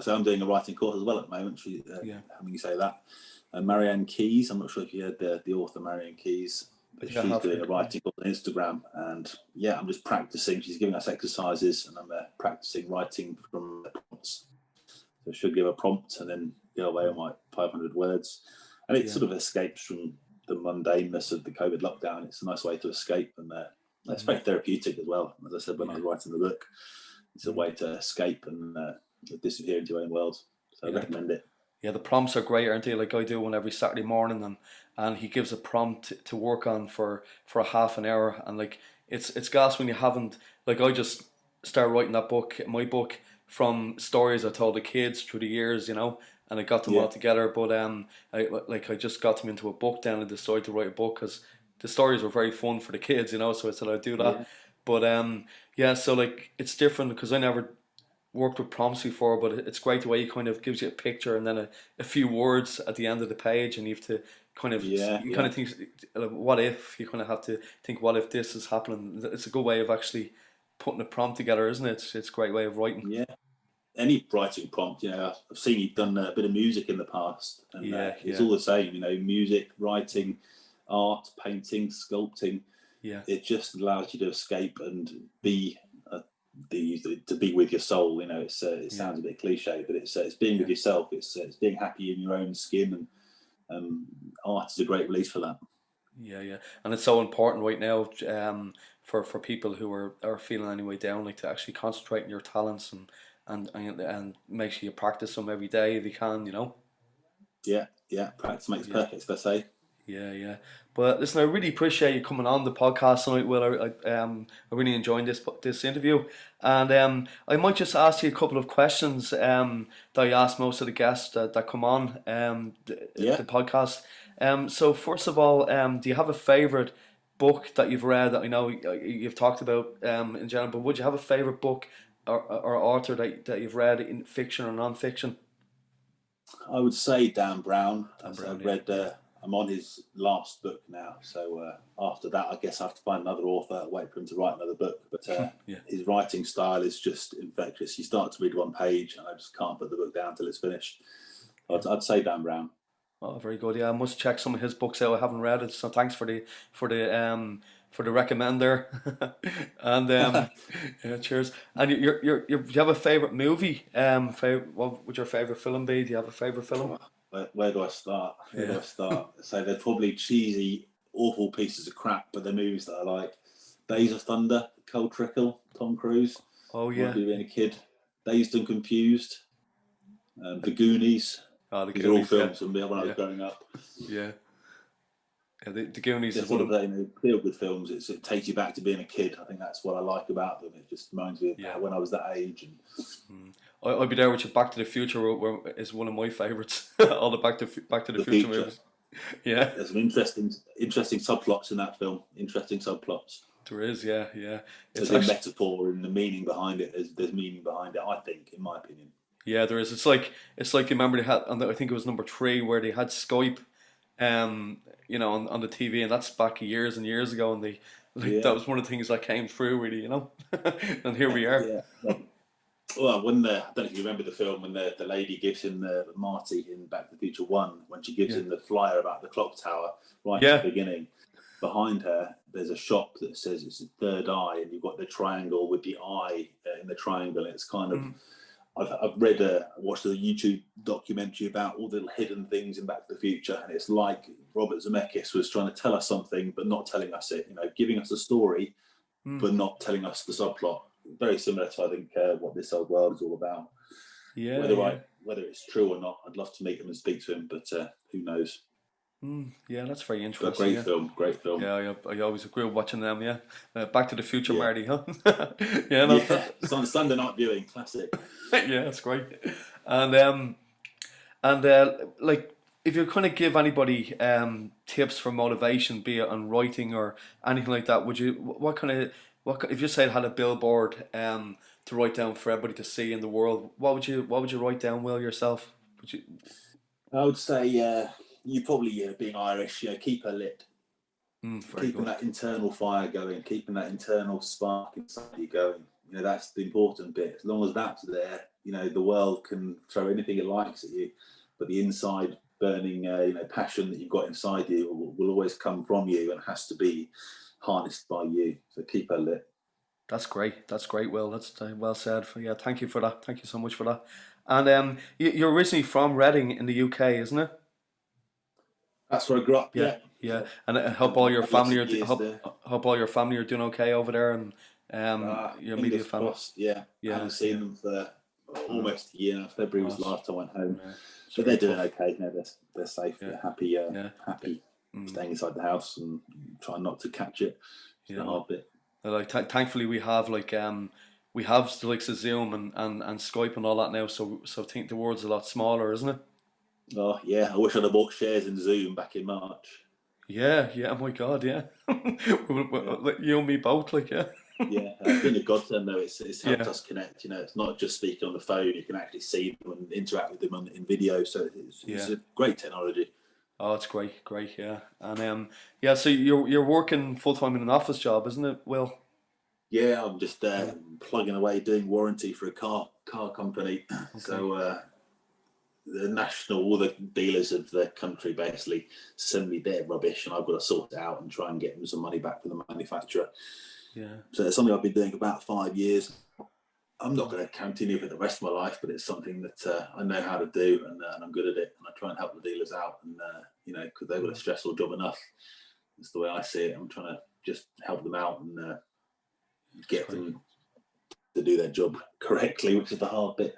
So I'm doing a writing course as well at the moment. Having you say that, Marianne Keyes. I'm not sure if you heard the author Marianne Keyes. But she's doing a writing course on Instagram, and I'm just practicing. She's giving us exercises, and I'm practicing writing from the prompts. So she'll give a prompt, and then go away on like 500 words, and it sort of escapes from the mundaneness of the COVID lockdown. It's a nice way to escape, and it's very therapeutic as well. As I said when I was writing the book, it's a way to escape and disappear into your own world. So I recommend it. Yeah, the prompts are great, aren't they? Like I do one every Saturday morning, and he gives a prompt to work on for a half an hour, and like it's gas when you haven't, like I just started writing my book from stories I told the kids through the years, and I got them all together. But I just got them into a book then and decided to write a book because the stories were very fun for the kids, so I said I'd do that. But so like it's different because I never worked with prompts before, but it's great the way he kind of gives you a picture and then a few words at the end of the page, and you have to Yeah, you kind yeah, of think, what if, you kind of have to think, what if this is happening? It's a good way of actually putting a prompt together, isn't it? It's a great way of writing. yeah. Any writing prompt, I've seen you've done a bit of music in the past, and Yeah, it's yeah, all the same. Music, writing, art, painting, sculpting. yeah, It just allows you to escape and be to be with your soul. It yeah, sounds a bit cliche, but it's being yeah. with yourself. It's being happy in your own skin, and art is a great release for that. Yeah, yeah, and it's so important right now, for people who are feeling any way down, like, to actually concentrate on your talents, and make sure you practice them every day if you can, you know. Yeah, yeah. Practice makes Yeah, perfect, as they say. yeah, yeah. But listen, I really appreciate you coming on the podcast tonight, Will. I really enjoyed this interview, and I might just ask you a couple of questions that I ask most of the guests that come on Yeah, the podcast. So first of all, do you have a favorite book that you've read that I know you've talked about in general? But would you have a favorite book or author that you've read in fiction or non-fiction? I would say Dan Brown. Dan As Brown, I've yeah, read, yeah, I'm on his last book now. So after that, I guess I have to find another author, wait for him to write another book. But yeah. his writing style is just infectious. You start to read one page, and I just can't put the book down till it's finished. Yeah. I'd say Dan Brown. Oh, very good. Yeah, I must check some of his books out. I haven't read it, so thanks for the for the recommend there. And yeah, cheers. And do you have a favorite movie? What would your favorite film be? Do you have a favorite film? Where do I start? Where do Yeah. I start? So they're probably cheesy, awful pieces of crap, but they're movies that I like. Days of Thunder, Cold Trickle, Tom Cruise. Oh Reminds yeah. me of being a kid. Dazed and Confused, The Goonies. Oh, the These are all Goonies. Yeah, films from when I was yeah, growing up. yeah. Yeah, the Goonies They're is one sort of of feel good films. It takes you back to being a kid. I think that's what I like about them. It just reminds me of yeah. when I was that age. And I'll be there with you. Back to the Future is one of my favorites. All the Back to the the Future future, movies. Yeah. there's some interesting subplots in that film. Interesting subplots. There is. Yeah, yeah. It's There's a actually. metaphor and the meaning behind it. There's meaning behind it. I think, in my opinion. Yeah, there is. It's like, you remember they had, I think it was number three, where they had Skype, on the TV, and that's back years and years ago, and they, like, that Yeah, was one of the things that came through, really, and here we are. yeah. Well, when I don't know if you remember the film when the lady gives him the Marty in Back to the Future One, when she gives Yeah, him the flyer about the clock tower right at yeah, the beginning. Behind her, there's a shop that says it's a third eye, and you've got the triangle with the eye in the triangle. It's kind of mm, I've watched a YouTube documentary about all the little hidden things in Back to the Future, and it's like Robert Zemeckis was trying to tell us something but not telling us it. Giving us a story mm, but not telling us the subplot. Very similar to, I think, what This Old World is all about. yeah, Whether yeah. I whether it's true or not, I'd love to meet him and speak to him, but who knows? Yeah, that's very But interesting. great Yeah, film, great film. yeah. I always grew up watching them. Yeah, Back to the Future, Yeah, Marty, huh? Yeah, no, yeah. Sunday night viewing, classic. yeah, that's great. And like, if you kind of give anybody tips for motivation, be it on writing or anything like that, would you, what kind of, if you said had a billboard to write down for everybody to see in the world, what would you write down, Will, yourself? Would you? I would say you probably, being Irish, keep her lit, Very keeping good. that internal fire going, keeping that internal spark inside you going. That's the important bit. As long as that's there, the world can throw anything it likes at you, but the inside burning, passion that you've got inside you will always come from you and has to be harnessed by you. So keep her lit. That's great. That's great, Will. That's well said. Yeah, thank you for that. Thank you so much for that. And you're originally from Reading in the UK, isn't it? That's where I grew up. Yeah, Yeah, yeah. so And I hope spent all my your family adolescent are years there. hope all your family are doing okay over there, and your immediate Fingers family. crossed. Yeah, I Yeah, haven't seen yeah. them for Uh, almost a year. February was the that's, last time I went home, yeah, it's but very they're doing tough. okay. They're safe. Yeah, They're happy. yeah, Happy mm, staying inside the house and trying not to catch it. It's yeah. the No, hard bit. like, thankfully we have the likes of Zoom and Skype and all that now. So I think the world's a lot smaller, isn't it? Oh yeah, I wish I'd have bought shares in Zoom back in March. Yeah, yeah. Oh my God, yeah. Yeah, You and me both, like, yeah. Yeah, it's been a godsend though. It's helped Yeah, us connect. It's not just speaking on the phone. You can actually see them and interact with them in video. So it's yeah. a great technology. Oh, it's great, great, yeah. And yeah. So you're working full time in an office job, isn't it, Will? Yeah, I'm just Yeah. plugging away doing warranty for a car company. Okay. So all the dealers of the country basically send me their rubbish, and I've got to sort it out and try and get them some money back from the manufacturer. Yeah. So it's something I've been doing about 5 years. I'm not Oh, going to continue for the rest of my life, but it's something that I know how to do, and I'm good at it. And I try and help the dealers out, and because they've got a mm, stressful job enough. That's the way I see it. I'm trying to just help them out and that's get great. them to do their job correctly, which is the hard bit.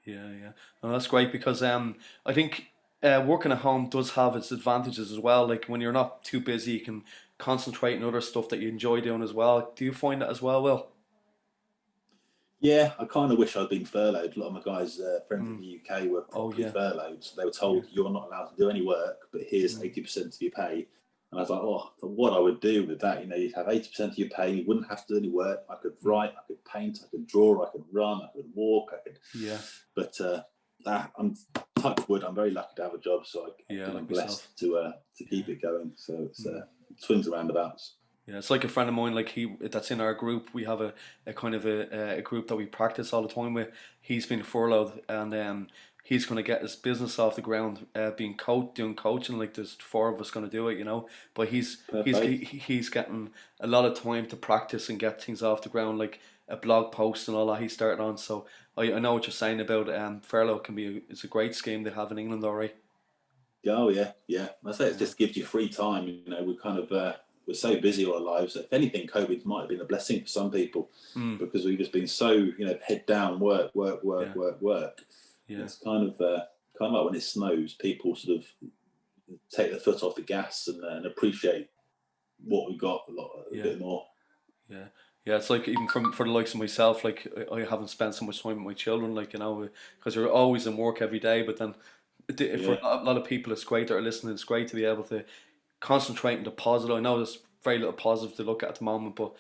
Yeah, yeah. No, that's great because I think working at home does have its advantages as well. Like when you're not too busy, you can concentrate on other stuff that you enjoy doing as well. Do you find that as well, Will? Yeah, I kind of wish I'd been furloughed. A lot of my guys, friends in Mm. the UK, were Oh properly yeah, furloughed. So they were yeah. told you're not allowed to do any work, but here's Mm. 80% of your pay. And I was like, oh, what I would do with that, you'd have 80% of your pay, you wouldn't have to do any work. I could Mm. write, I could paint, I could draw, I could run, I could walk, I could. Yeah, But I'm touch wood. I'm very lucky to have a job, so I yeah, think I'm like myself. blessed to keep Yeah. it going. So it's Mm. swings and roundabouts. Yeah, it's like a friend of mine, like he that's in our group. We have a kind of a group that we practice all the time with. He's been furloughed and he's going to get his business off the ground, doing coaching. Like there's four of us going to do it. But Perfect. he's getting a lot of time to practice and get things off the ground, like a blog post and all that he started on. So I know what you're saying about furlough it's a great scheme they have in England, alright. Oh yeah, yeah. I say it Yeah. just gives you free time. We kind of we're so busy all our lives. If anything, COVID might have been a blessing for some people Mm. because we've just been so head down, work, work, work, Yeah. work, work. Yeah. It's kind of like when it snows, people sort of take their foot off the gas and appreciate what we got a Yeah. bit more. Yeah, yeah. It's like even for the likes of myself, like I haven't spent so much time with my children, like because you're always in work every day. But then for Yeah, a lot of people, it's great that are listening. It's great to be able to concentrate on the positive. I know there's very little positive to look at the moment, but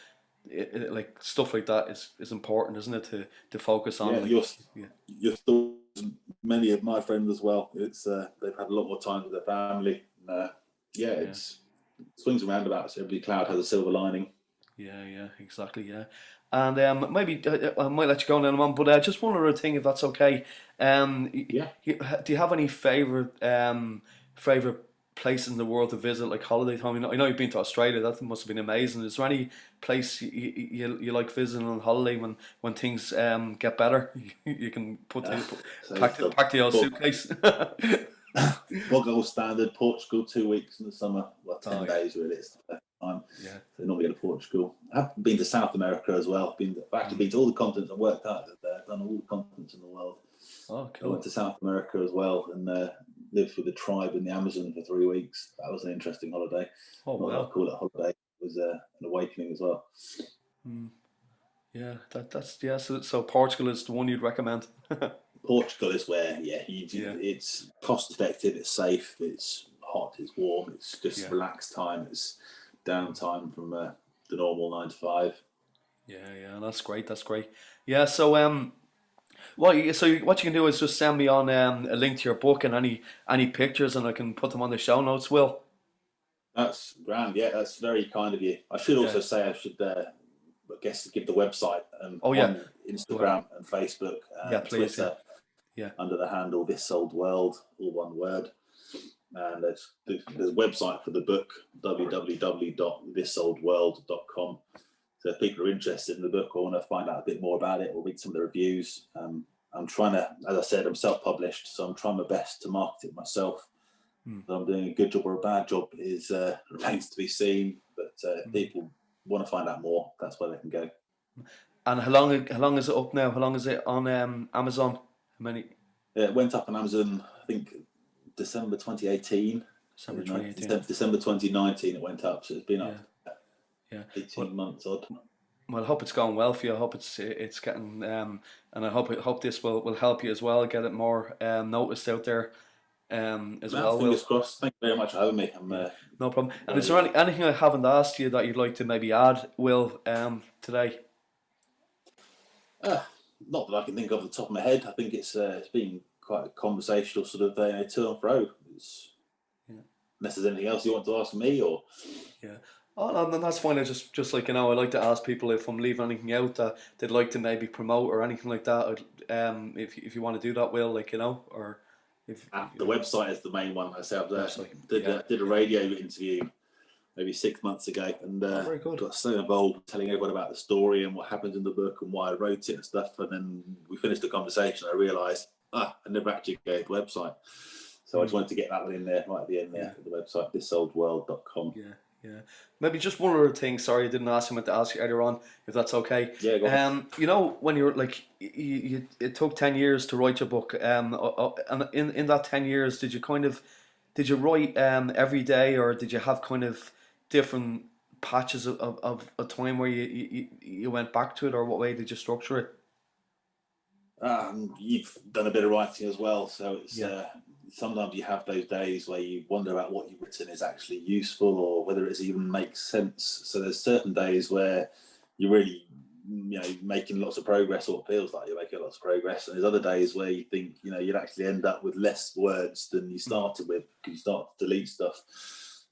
like stuff like that is important, isn't it? To focus on, yeah. like yeah, Your stories, many of my friends as well. It's they've had a lot more time with their family. Yeah, yeah. it's swings and roundabouts. Every cloud has a silver lining. Yeah, yeah, exactly, yeah. And maybe I might let you go now, man, but just one other thing, if that's okay. Yeah. Do you have any favorite places in the world to visit, like holiday time? I know you've been to Australia. That must have been amazing. Is there any place you like visiting on holiday when things get better? You can So the pack the old book suitcase. gold standard Portugal 2 weeks in the summer. Well, Oh 10 yeah, days really. It's the best time. yeah. So normally go to Portugal. I've been to South America as well. I've actually Mm. been to all the continents. I've worked out there. I've done all the continents in the world. Oh, I went cool. to South America as well and lived with a tribe in the Amazon for 3 weeks. That was an interesting holiday. Oh Not that I wow. call it a holiday. It was an awakening as well. Mm. Yeah, that's yeah. So Portugal is the one you'd recommend. Portugal is where, yeah, Yeah, it's cost effective, it's safe, it's hot, it's warm, it's just yeah, relaxed time, it's downtime from the normal 9 to 5. yeah, yeah. That's great. That's great. Yeah. So what you can do is just send me on a link to your book and any pictures, and I can put them on the show notes. Will. That's grand, yeah, that's very kind of you. I should Yeah. also say I guess give the website. Oh yeah. On Go ahead. Instagram and Facebook Yeah, and please. Yeah. Twitter Yeah. under the handle This Old World, all one word. And there's a website for the book, www.thisoldworld.com. So if people are interested in the book or want to find out a bit more about it or read some of the reviews, I'm trying to, as I said, I'm self-published, so I'm trying my best to market it myself. Mm, Whether I'm doing a good job or a bad job is remains to be seen. But if mm. people want to find out more, that's where they can go. And how long is it up now? How long is it on Amazon? How many? It went up on Amazon, I think, December 2018. December 2018. December 2019 it went up, so it's been Yeah. up Yeah. Well, 18 months odd. Well, I hope it's going well for you. I hope it's getting and I hope this will help you as well, get it more noticed out there. as Well, well, fingers Will. crossed. Thank you very much for having me. I'm No problem. And is very there anything I haven't asked you that you'd like to maybe add, Will, today? uh, not that I can think of the top of my head. I think it's been quite a conversational sort of to and fro. Yeah. Unless there's anything else you want to ask me, or Yeah. Oh, no, then that's fine. I just like, I like to ask people if I'm leaving anything out that they'd like to maybe promote or anything like that. If you want to do that, Will, or if the website is the main one. I said website. did a radio interview maybe 6 months ago, and Oh, very good. got so involved telling everyone about the story and what happened in the book and why I wrote it and stuff. And then we finished the conversation. I realised I never actually gave the website, so I just wanted to get that one in there right at the end there. The website thisoldworld.com. Yeah. Maybe just one other thing. Sorry, I didn't ask him to ask you earlier on, if that's okay. Yeah, go on. When you're like, it took 10 years to write your book. And in that 10 years, did you write every day, or did you have kind of different patches of a time where you went back to it, or what way did you structure it? You've done a bit of writing as well, so it's Yeah. sometimes you have those days where you wonder about what you've written is actually useful or whether it even makes sense. So there's certain days where you're really, making lots of progress, or it feels like you're making lots of progress, and there's other days where you think, you'd actually end up with less words than you started with because you start to delete stuff.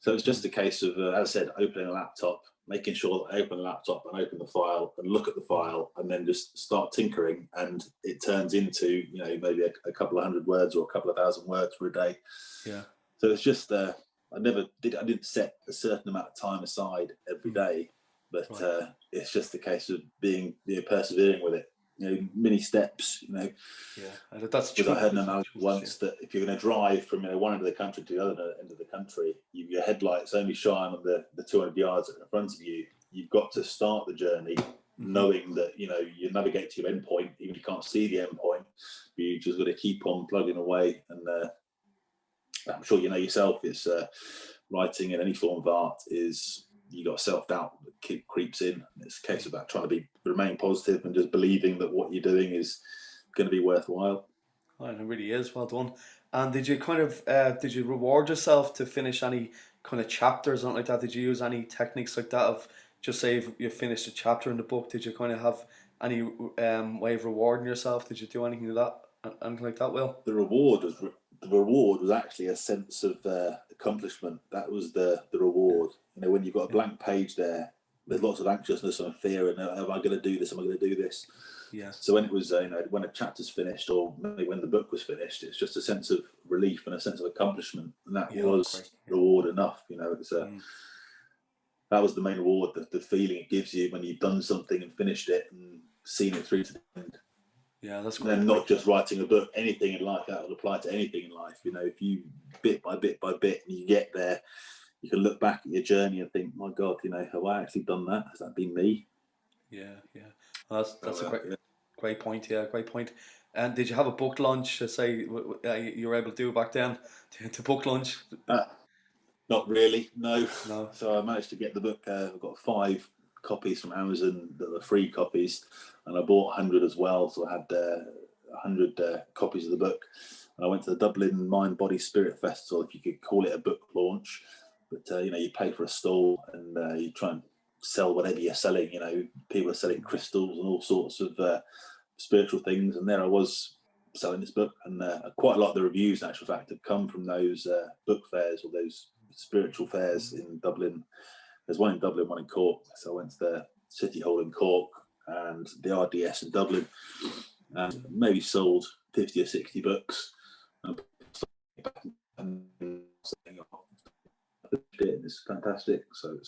So it's just a case of, as I said, opening a laptop, making sure that I open the laptop and open the file and look at the file, and then just start tinkering, and it turns into maybe a couple of hundred words or a couple of thousand words for a day. Yeah. So it's just I didn't set a certain amount of time aside every day, but Right. it's just a case of being persevering with it. Mini steps. Yeah. That's Because I true. heard an That's analogy true. Yeah. once that if you're going to drive from one end of the country to the other end of the country, your headlights only shine on the 200 yards in front of you. You've got to start the journey knowing that you navigate to your end point, even if you can't see the end point. But you just got to keep on plugging away. And I'm sure you know yourself, it's writing in any form of art is you got self-doubt that creeps in. It's a case about trying to remain positive and just believing that what you're doing is going to be worthwhile. Oh, and it really is. Well done. And did you did you reward yourself to finish any kind of chapters or something like that? Did you use any techniques like that of just say if you finished a chapter in the book? Did you kind of have any way of rewarding yourself? Did you do anything like that? Anything like that, Will? The reward was actually a sense of accomplishment. That was the reward. When you've got a blank page there, there's lots of anxiousness and fear, and am I going to do this? Am I going to do this? Yeah. So when it was, when a chapter's finished, or maybe when the book was finished, it's just a sense of relief and a sense of accomplishment, and that was reward enough. It's that was the main reward, the feeling it gives you when you've done something and finished it and seen it through to the end. Yeah, that's great. And not just writing a book, anything in life. That would apply to anything in life. If you bit by bit by bit and you get there, you can look back at your journey and think, my God, have I actually done that? Has that been me? Yeah. Well, that's a great point. Yeah, great point. And did you have a book launch? Say you were able to do back then, to book launch? Not really, no. No. So I managed to get the book. I've got 5 copies from Amazon that are free copies, and I bought 100 as well. So I had 100 copies of the book. And I went to the Dublin Mind, Body, Spirit Festival, if you could call it a book launch. But you pay for a stall and you try and sell whatever you're selling. People are selling crystals and all sorts of spiritual things, and there I was selling this book, and quite a lot of the reviews, in actual fact, have come from those book fairs or those spiritual fairs in Dublin. There's one in Dublin, one in Cork. So I went to the City Hall in Cork and the RDS in Dublin, and maybe sold 50 or 60 books. And it's fantastic. So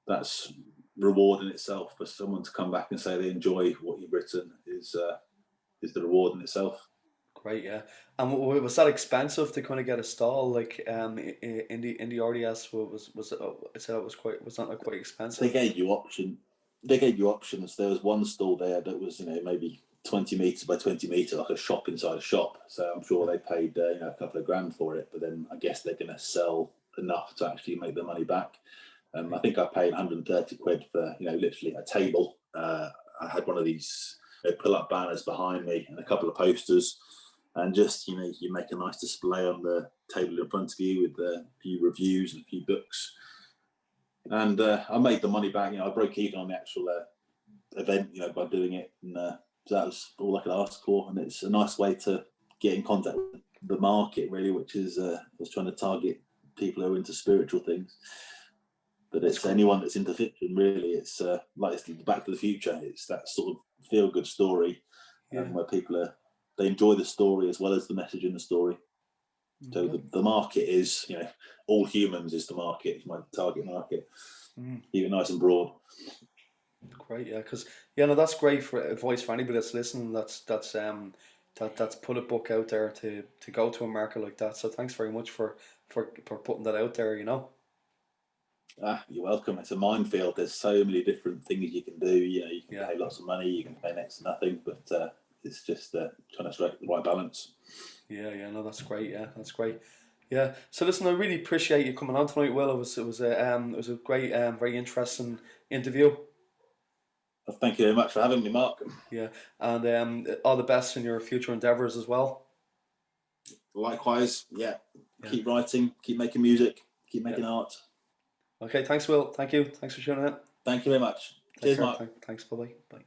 that's reward in itself. For someone to come back and say they enjoy what you've written is the reward in itself. Great, yeah. And was that expensive to kind of get a stall like in the RDS? Was it? I said it was not like quite expensive. They gave you options. There was one stall there that was maybe 20 meters by 20 meters, like a shop inside a shop. So I'm sure they paid a couple of grand for it. But then I guess they're going to sell enough to actually make their money back. I think I paid 130 quid for literally a table. I had one of these pull-up banners behind me and a couple of posters. and just you make a nice display on the table in front of you with a few reviews and a few books. And I made the money back. I broke even on the actual event, by doing it, and so that was all I could ask for. And it's a nice way to get in contact with the market, really, which is I was trying to target people who are into spiritual things. But it's anyone that's into fiction, really. It's like it's Back to the Future. It's that sort of feel-good story, where people they enjoy the story as well as the message in the story. So the market is, all humans is the market. It's my target market. Keep it nice and broad. Great, yeah, because that's great for advice for anybody that's listening. That's put a book out there to go to a market like that. So thanks very much for putting that out there. You're welcome. It's a minefield. There's so many different things you can do. You can pay lots of money. You can pay next to nothing. But it's just trying to strike the right balance. Yeah, no, that's great. Yeah, that's great. Yeah. So listen, I really appreciate you coming on tonight, Will. It was a great, very interesting interview. Well, thank you very much for having me, Mark. Yeah, and all the best in your future endeavours as well. Likewise, keep writing, keep making music, keep making art. Okay, thanks, Will. Thank you. Thanks for tuning in. Thank you very much. Cheers, Mark. Thanks. Bye-bye. Bye.